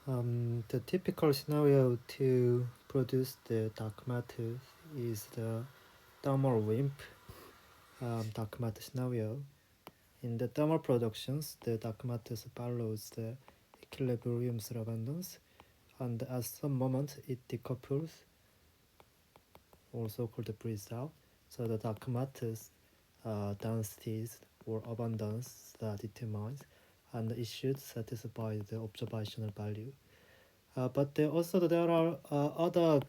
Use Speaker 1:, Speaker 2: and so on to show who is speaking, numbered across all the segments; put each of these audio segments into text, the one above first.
Speaker 1: The typical scenario to produce the dark matter is the thermal WIMP dark matter scenario. In the thermal productions, the dark matter follows the equilibrium abundance, and at some moment it decouples, also called breathes out. So the dark matter's densities or abundance that determines, and it should satisfy the observational value. But there are other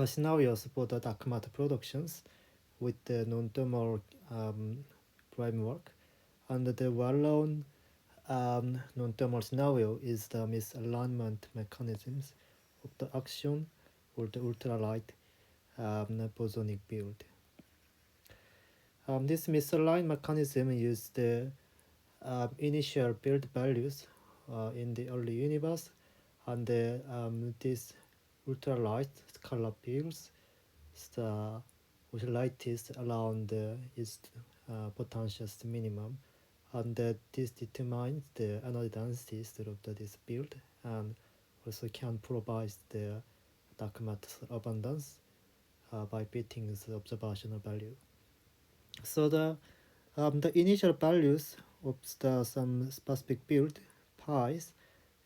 Speaker 1: scenarios for the dark matter productions with the non-thermal framework, and the well-known non-thermal scenario is the misalignment mechanisms of the axion or the ultralight bosonic field. This misaligned mechanism uses the initial field values in the early universe, and this ultralight scalar fields the oscillates around its potentials minimum, and this determines the energy densities of this field, and also can provide the dark matter abundance by fitting the observational value. So the initial values of some specific field pi's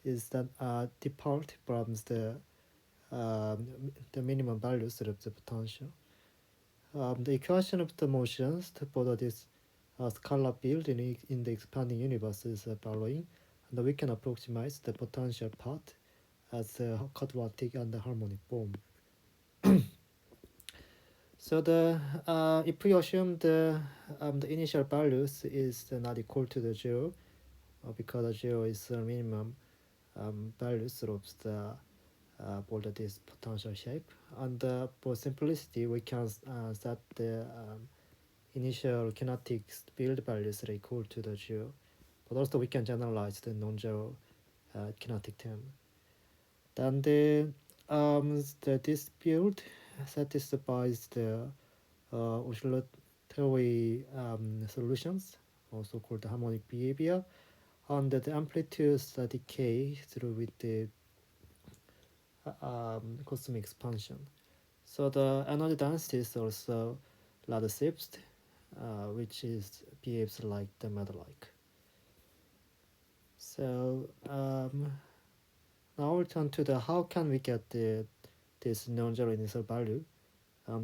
Speaker 1: is that depart from the minimum values of the potential. The equation of the motions for this scalar field in the expanding universe is the following, and we can approximate the potential part as a quadratic and harmonic form. So if we assume the initial values is not equal to the zero, because zero is the minimum values of the for this potential shape, and for simplicity we can set the initial kinetic field values are equal to the zero, but also we can generalize the non-zero kinetic term. Then this field satisfies the oscillatory solutions, also called harmonic behavior, and the amplitudes decay through with the cosmic expansion. So the energy density is also redshift, which behaves like the matter-like. So now we'll turn to the how can we get this non-zero initial value.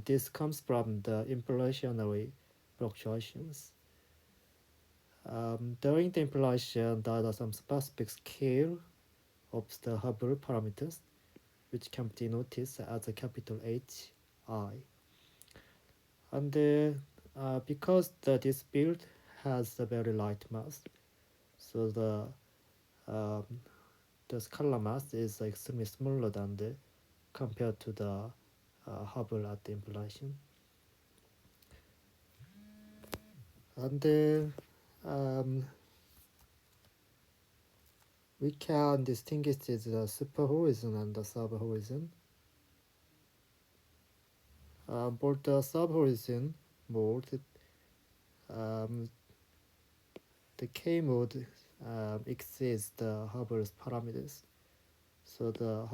Speaker 1: This comes from the inflationary fluctuations. During the inflation, there are some specific scale of the Hubble parameters, which can be denoted as a capital HI. And because this field has a very light mass, so the scalar mass is extremely smaller than compared to the Hubble at the inflation. And we can distinguish the superhorizon and the subhorizon. For the subhorizon mode, the K mode exceeds the Hubble's parameters. So the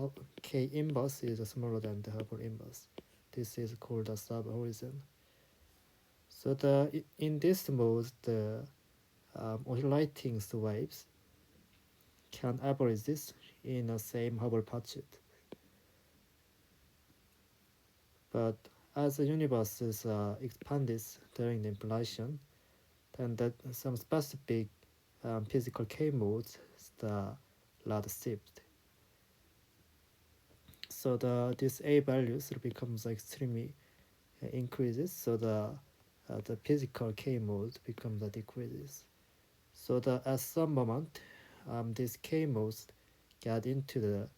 Speaker 1: K inverse is smaller than the Hubble inverse. This is called the subhorizon. So in this mode, the oscillating waves can average this in the same Hubble patchet. But as the universe expands during the inflation, then some specific physical K modes the redshift. So this A values becomes extremely increases. So the physical K mode becomes decreases. So at some moment, these K modes get into the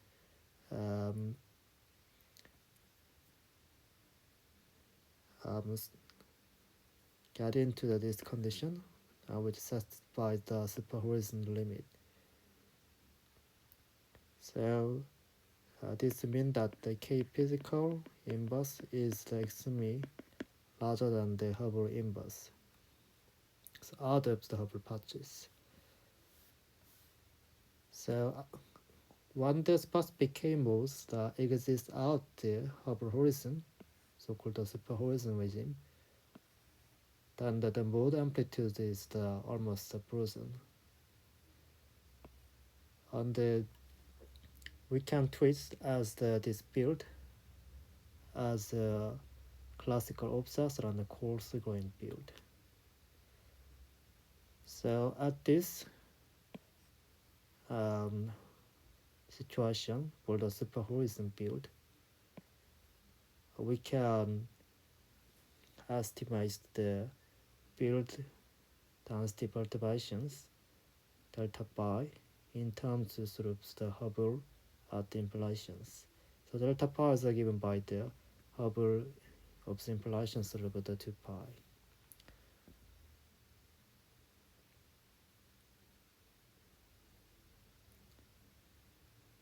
Speaker 1: this condition, which satisfies the superhorizon limit. So this means that the K physical inverse is extremely larger than the Hubble inverse. So out of the Hubble patches. So when the specific decay modes that exist out the Hubble horizon, so-called the super horizon regime, then the mode amplitude is almost frozen. And we can twist as this build as a classical obsessor and a coarse grained build. So at this situation for the super horizon build, we can estimate the build density perturbations delta pi in terms of the Hubble at the implications. So delta pi is given by the Hubble of the implications of the 2 pi.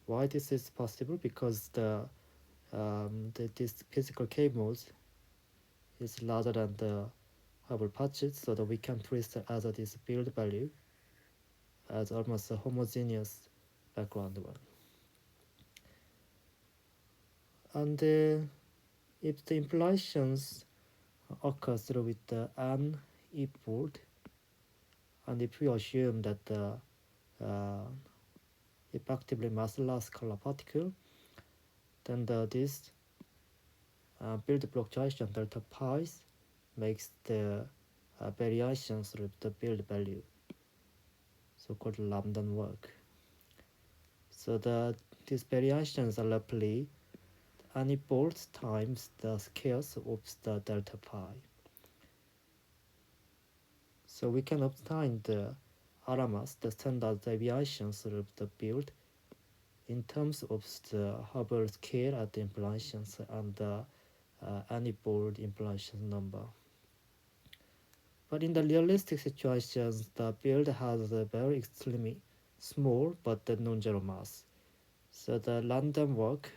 Speaker 1: Why this is possible? Because this physical K modes is larger than the Hubble patches, so that we can twist as this build value as almost a homogeneous background one. And if the implications occurs with the n equaled, and if we assume that the effectively massless scalar particle, then this build fluctuation delta pi makes the variations of the build value, so-called lambda work. So these variations are roughly any bolts times the scales of the delta pi. So we can obtain the RMS, the standard deviations of the build, in terms of the Hubble scale at the implications and the any-bold implication number. But in the realistic situations, the build has a very extremely small but non-zero mass. So the random walk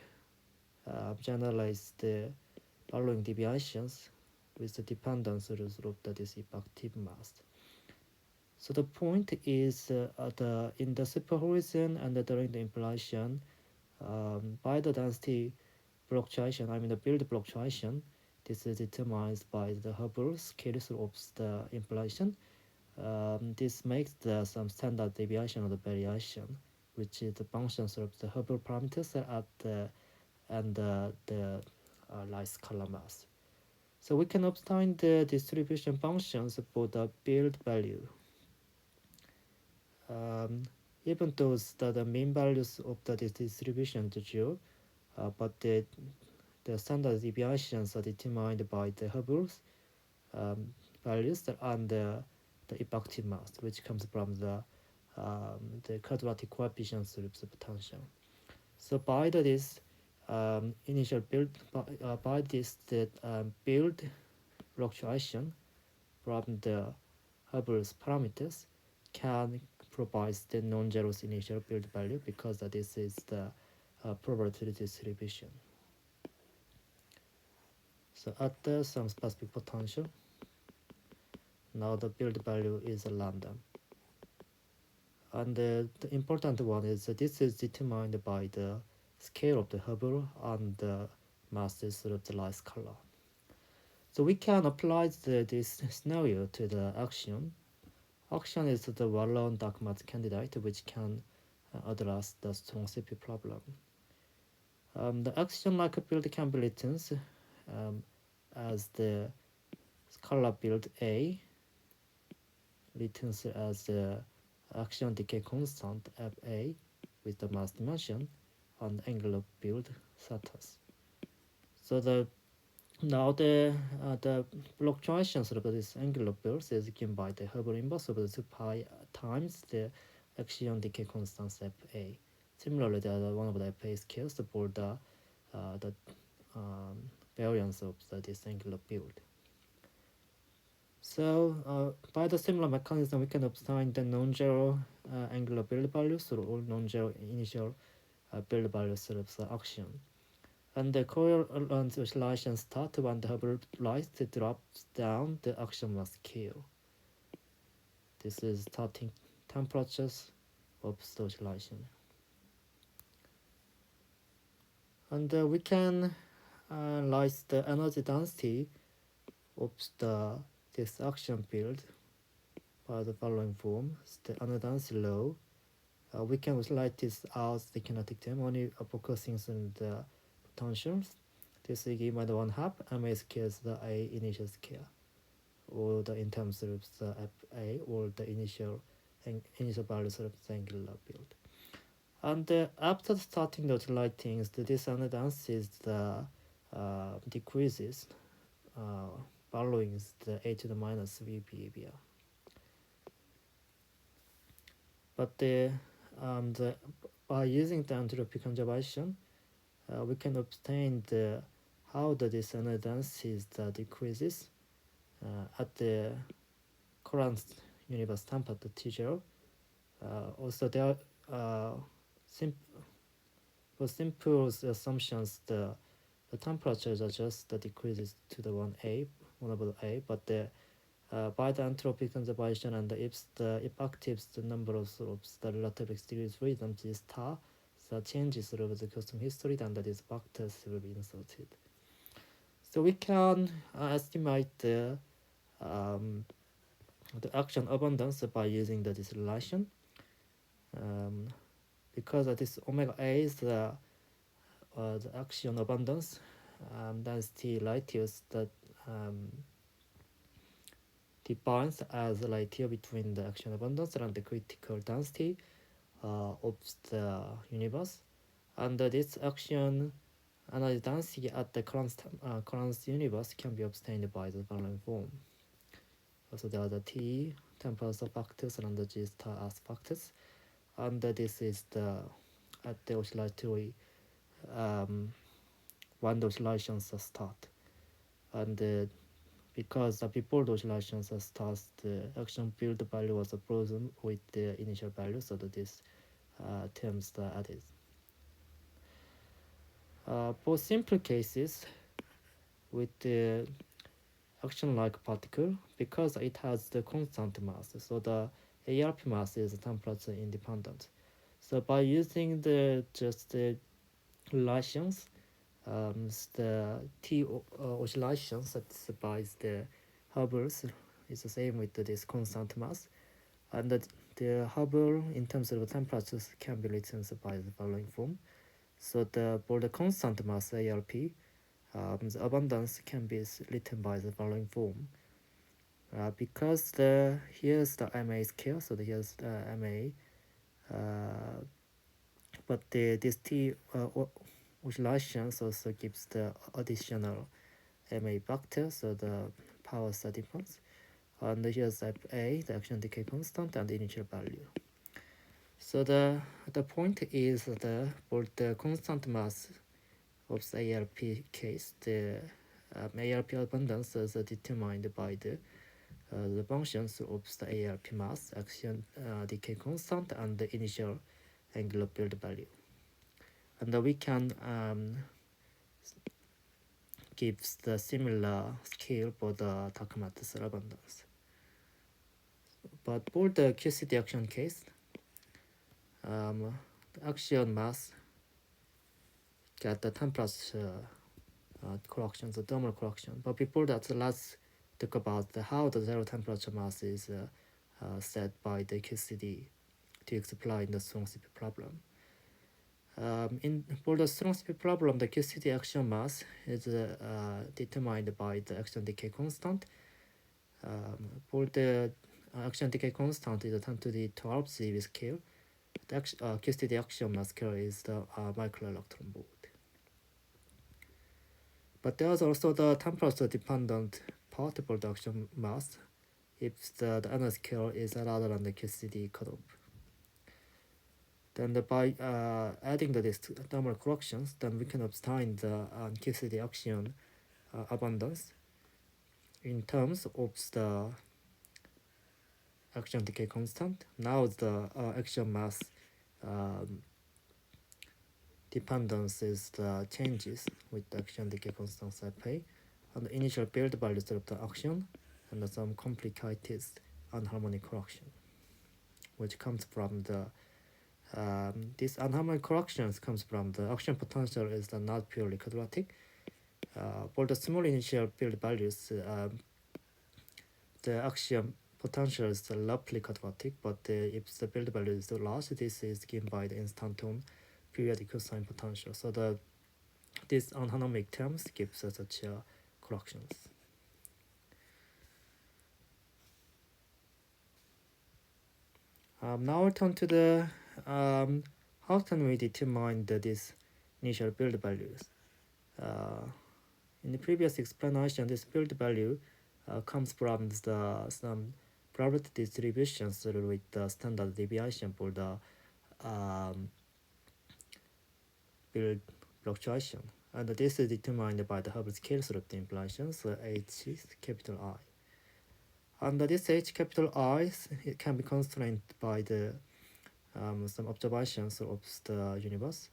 Speaker 1: generalizes the following deviations with the dependence of this effective mass. So the point is in the super horizon and during the implantation, by the density fluctuation, I mean the build fluctuation, this is determined by the Hubble scales of the implantation. This makes some standard deviation of the variation, which is the functions of the Hubble parameters at the and the light scalar mass. So we can obtain the distribution functions for the build value. Even though the mean values of the distribution are zero, but the standard deviations are determined by the Hubble's values and the effective mass, which comes from the quadratic coefficients of the potential. So by this initial build, by this build fluctuation from the Hubble's parameters can provide the non-zero initial build value, because this is the probability distribution. So at some specific potential, now the build value is random. And the important one is that this is determined by the scale of the Hubble and the masses of the light scalar. So we can apply this scenario to the Axion. Axion is the well-known dark matter candidate which can address the strong CP problem. The Axion-like build can be written as the scalar build A, written as the Axion decay constant Fa with the mass dimension and angular build status. So now the fluctuations of this angular build is given by the Hubble inverse of the 2 pi times the Axion decay constant Fa. Similarly, the one of the Fa scales for the variance of this angular build. So by the similar mechanism, we can obtain the non-zero angular build values or all non-zero initial build values of the Axion. And the coherent oscillation starts when the Hubble light drops down the Axion mass scale. This is starting temperatures of the oscillation. And we can write the energy density of this action field by the following form. The energy density law. We can write this as the kinetic term, only focusing on the potentials. This is given by the 1/2 ma square is the A initial scale, or the in terms of the FA, or the initial values of the angular field. And after starting the writing, this density is the decreases following the a to the minus v behavior. But by using the entropy conservation, we can obtain how this energy density decreases at the current universe temperature T0. Also, there are for simple assumptions, the temperatures are just decreases to the 1A, 1 over A, but by the entropy conservation and if active the number of the relative degrees freedom is star, the changes over the custom history, then these factors will be inserted. So we can estimate the action abundance by using this relation, because this omega A is the action abundance density ratios that defines as the ratio between the action abundance and the critical density of the universe, and this action energy density at the current universe can be obtained by the following form. So there are the T temperature factors and the G star as factors, and this is the at the oscillatory when the oscillations start, and because before the oscillations start, the action field value was frozen with the initial value, so that this terms are added. For simple cases with the action-like particle, because it has the constant mass, so the ARP mass is temperature independent. So by using just the relations, the T oscillations satisfies the Hubble's is the same with this constant mass, and the Hubble in terms of temperatures can be written by the following form. So for the constant mass ARP, the abundance can be written by the following form. Because here's the MA scale, so here's the MA, but this T oscillations also gives the additional MA factor, so the power difference. And here's FA, the action decay constant, and the initial value. So the point is for the constant mass of the ARP case, the ARP abundance is determined by the functions of the ARP mass, action decay constant, and the initial angular field value. And we can give the similar scale for the Takamatsu abundance. But for the QCD action case, the action mass get the temperature correction, the thermal correction. But before that, let's talk about how the zero temperature mass is set by the QCD to explain the strong CP problem. For the strong CP problem, the QCD action mass is determined by the action decay constant. For the action decay constant is 10 to the 12 CV scale. The QCD action mass scale is the microelectron volt. But there's also the temperature dependent part for the action mass if the energy scale is rather than the QCD cutoff. Then by adding these thermal corrections, then we can obtain the QCD action abundance in terms of the action decay constant. Now the action mass dependence is the changes with the action decay constant FA, and the initial field values of the action, and some complicated anharmonic correction, which comes from the This unharmonic corrections comes from the action potential is not purely quadratic. For the small initial field values, the axion potential is roughly quadratic, but if the field value is large, this is given by the instanton periodic cosine potential. So these anharmonic terms gives us such corrections. Now we turn to the how can we determine these initial field values. In the previous explanation, this field value comes from some probability distributions with the standard deviation for the field fluctuation. And this is determined by the Hubble scale of the implications, H is capital I. And this H capital I it can be constrained by the some observations of the universe.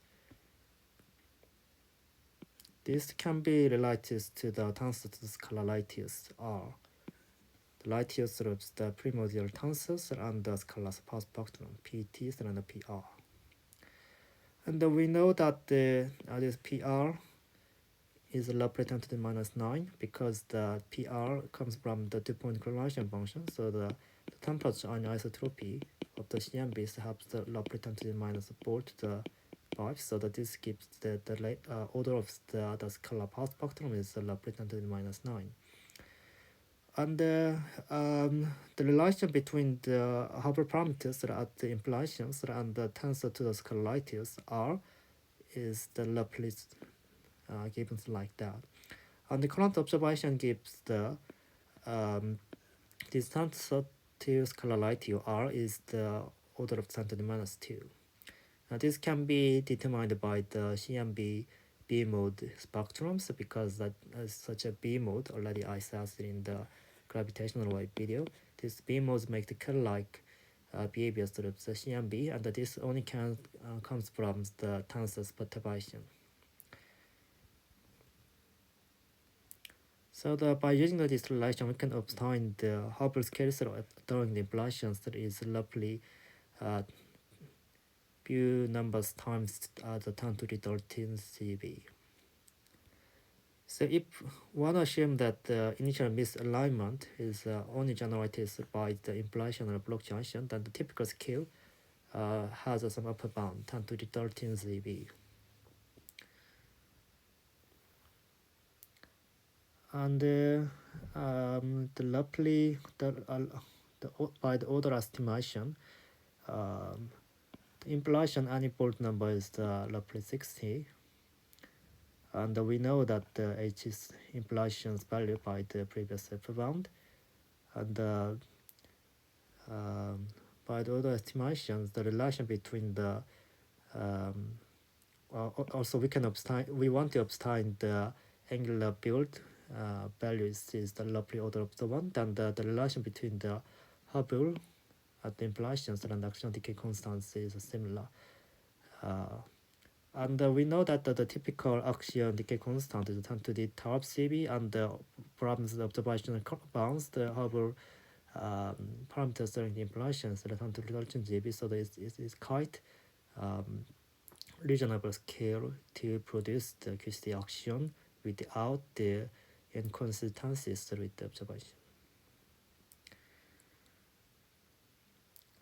Speaker 1: This can be related to the tensor to the scalar Litius R. The Litius of the primordial tensors and the scalar spectrum PT and PR. And we know that this PR is represented to the -9 because the PR comes from the two-point correlation function. So the temperature anisotropy of the CMBs helps the represent to the -4 to the 5. So that this gives the order of the scalar path spectrum is represented to the -9. And the relation between the Hubble parameters at the implications and the tensor to the scalar Litius R is the Laplace given like that. And the current observation gives the distance to scalar Litius R is the order of 10 to the -2. Now this can be determined by the CMB B mode spectrums because that such a B mode already I said in the gravitational wave video. This B modes make the curl-like behavior sort of the CMB, and this only comes from the tensors perturbation. So by using this relation, we can obtain the Hubble scale during the implications that is roughly few numbers times the 10 to the 13 CV. So if one assumes that the initial misalignment is only generated by the implication of block junction, then the typical scale has some upper bound, 10 to the 13 ZB. And roughly by the order estimation, the implication anifold number is roughly 60. And we know that the H is implications value by the previous upper bound. And by the order estimations, the relation between the also we want to obtain the angular build values is the roughly order of the one. Then the relation between the Hubble at the implications and the action decay constants is similar. And we know that the typical axion decay constant is 10 to the 12 CV, and from the observational bounds, the Hubble parameters during the implications are 10 to the 13 GB, so it's quite reasonable scale to produce the QCD axion without the inconsistencies with the observation.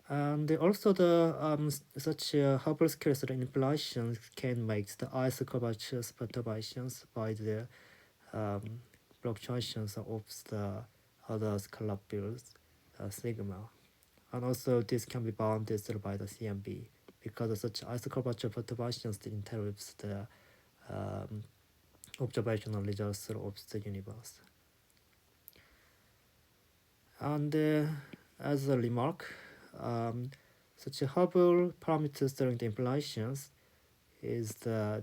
Speaker 1: And also the such Hubble scale implications can make the isoquadrature perturbations by the fluctuations of the other scalar fields sigma, and also this can be bounded by the CMB because such isoquadrature perturbations interrupts the observational results of the universe. And as a remark, such a Hubble parameters during the implications is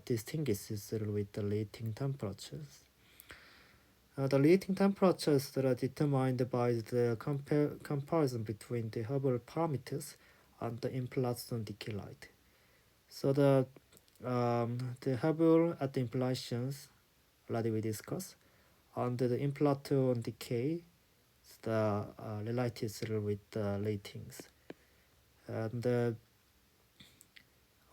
Speaker 1: distinguishes with the lating temperatures. The lating temperatures that are determined by the comparison between the Hubble parameters and the in-Platon decay light. So the Hubble at the implications already we discussed, and the in-Platon decay the related with the latings. And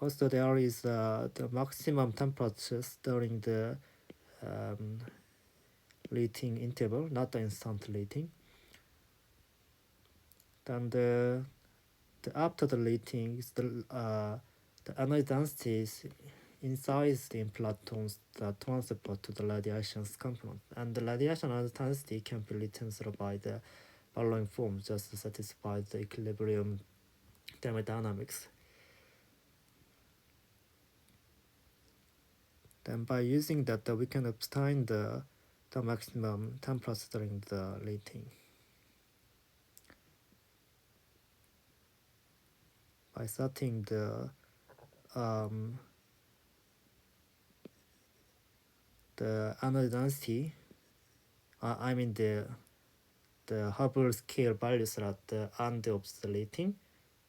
Speaker 1: Also, there is the maximum temperatures during the um, leating interval, not the instant leating. Then after the leating is the energy densities inside the implantons that transport to the radiation component, and the radiation intensity can be written by the following form just to satisfy the equilibrium thermodynamics. Then by using that, we can obtain the maximum temperature during the leating. By setting the energy density, I mean the Hubble scale values at the end of the leating.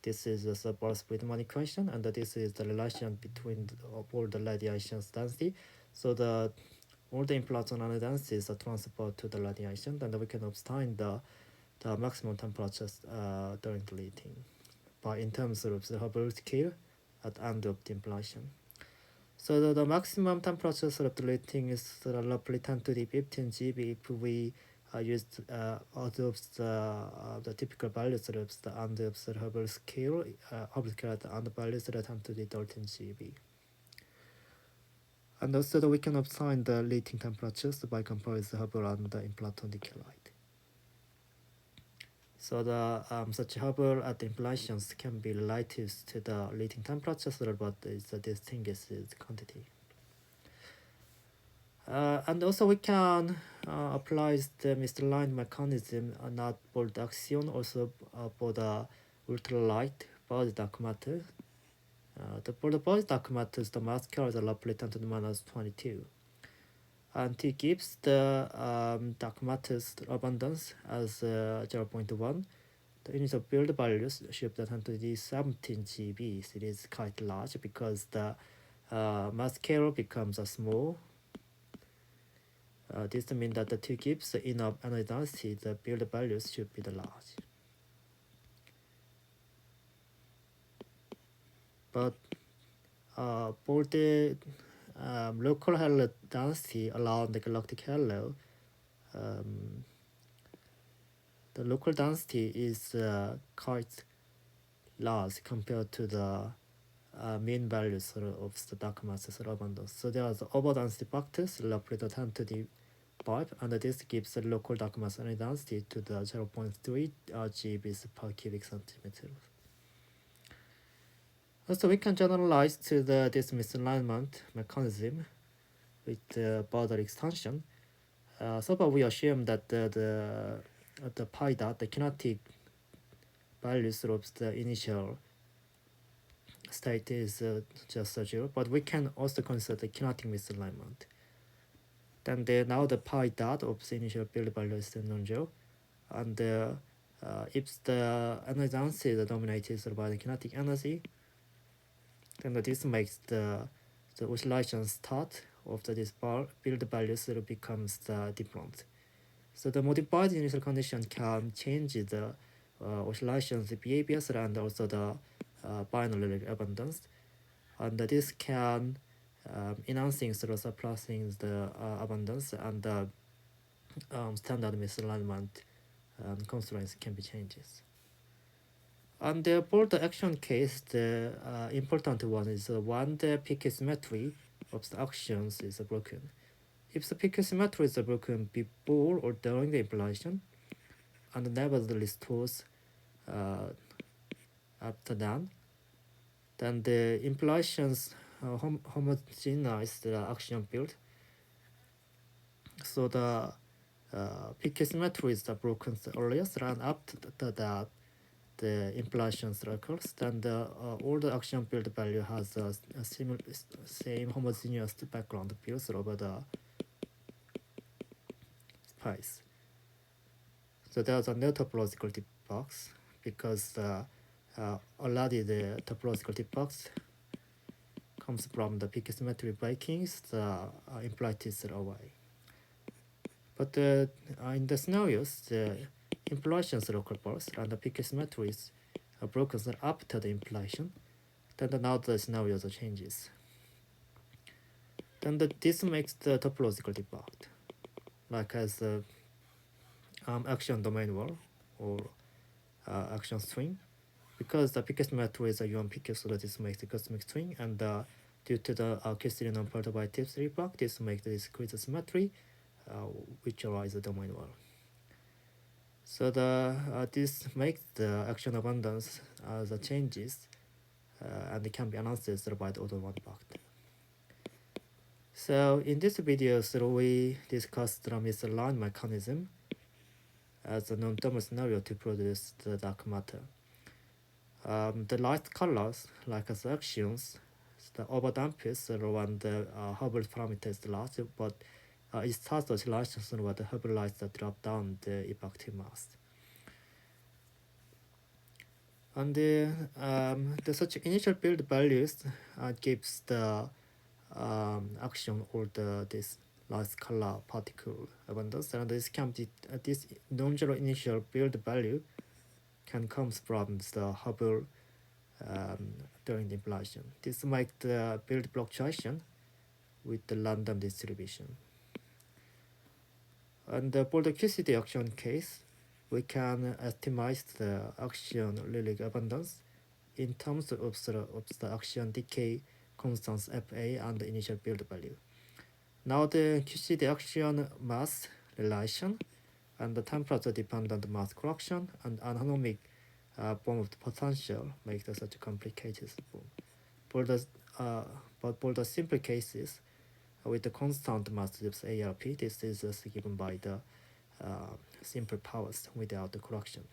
Speaker 1: This is the Bose-Friedman equation, and this is the relation between all the radiation density. So all the implanton energy densities are transferred to the radiation, and we can obtain the maximum temperatures during the leating by in terms of the Hubble scale at the end of the implantation. So the maximum temperature of the leating is roughly 10 to the 15 GB if we used out of the typical values of the end of the Hubble scale at the end values that 10 to the 13 GB. And also we can obtain the leating temperatures by comparing the Hubble and the implanton decay light. So the such Hubble at the implantations can be relative to the leating temperatures, but it's a distinguished quantity. And also we can apply the misalignment mechanism not for the Axion, also for the ultralight body dark matter. For the body dark matters, the mass scale is roughly 10 to the minus 22. And it gives the dark matters abundance as 0.1. The initial build values shift the 10 to the 17 GB. So it is quite large because the mass scale becomes small. This means that the 2 gives enough energy density, the build values should be large. But for the local halo density around the galactic halo, the local density is quite large compared to the mean values of the dark matter abundance. So there are the overdensity factors roughly 10 to the 5, and this gives the local dark matter energy density to the 0.3 GeV per cubic centimeter. Also, we can generalize to this misalignment mechanism with the border extension. So far, we assume that the pi dot, the kinetic values of the initial state is just 0, but we can also consider the kinetic misalignment. Then now the pi dot of the initial build value is non-zero, and if the energy density is dominated by the kinetic energy, then this makes the oscillation start of this build values becomes different. So the modified initial condition can change the oscillations behaviors and also the binary abundance, and this can enhancing through surpassing the abundance, and the standard misalignment constraints can be changes. And for the Axion case, the important one is when the peak symmetry of the actions is broken. If the peak symmetry is broken before or during the implantation, and never restores after that, then the implantations homogenize the action field. So the peak symmetry is broken earliest, and after that, the implantation occurs, then all the action field value has a same homogeneous background fields over the space. So there's a no topological tip box because already the topological tip box comes from the peak symmetry breakings, the implantations are away. But in the scenarios, the implantations local pulse and the peak symmetries are broken after the implantation. then now the scenario changes. Then this makes the topological debug, like as the action domain wall or action string. Because the pk symmetry is a UN pk, so that this makes the cosmic string, and due to the Q3 non-part by type 3 block, this makes the discrete symmetry, which arise the domain wall. So this makes the action abundance the changes, and it can be announced by the order 1 block. So in this video, we discussed the misalignment mechanism as a non-thermal scenario to produce the dark matter. The light colors, like as actions, the overdampers when the Hubble parameter is large, but it starts the oscillation where the Hubble lights that drop down the effective mass. And the such initial build values gives the action or this light color particle abundance, and this can be this non-zero initial build value can comes from the Hubble during the implantation. This makes the build fluctuation with the random distribution. And for the QCD action case, we can estimate the action Lillig abundance in terms of the action decay constants FA and the initial build value. Now the QCD action mass relation and the temperature dependent mass correction and anomic form of the potential make such a complicated form. But for the simple cases, with the constant mass times ARP, this is given by the simple powers without the correction.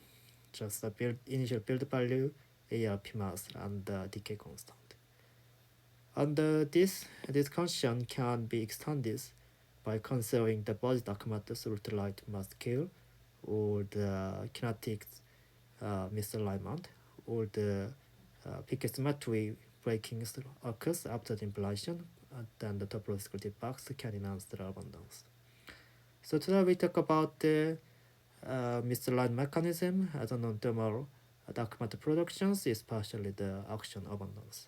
Speaker 1: Just the initial build value, ARP mass, and the decay constant. And this condition can be extended by considering the body dark matter's ultralight mass scale, or the kinetics misalignment, or the pk symmetry breaking occurs after the implantation, and then the topological debugs can enhance the abundance. So today we talk about the misaligned mechanism as a non-thermal dark matter productions, especially the action abundance.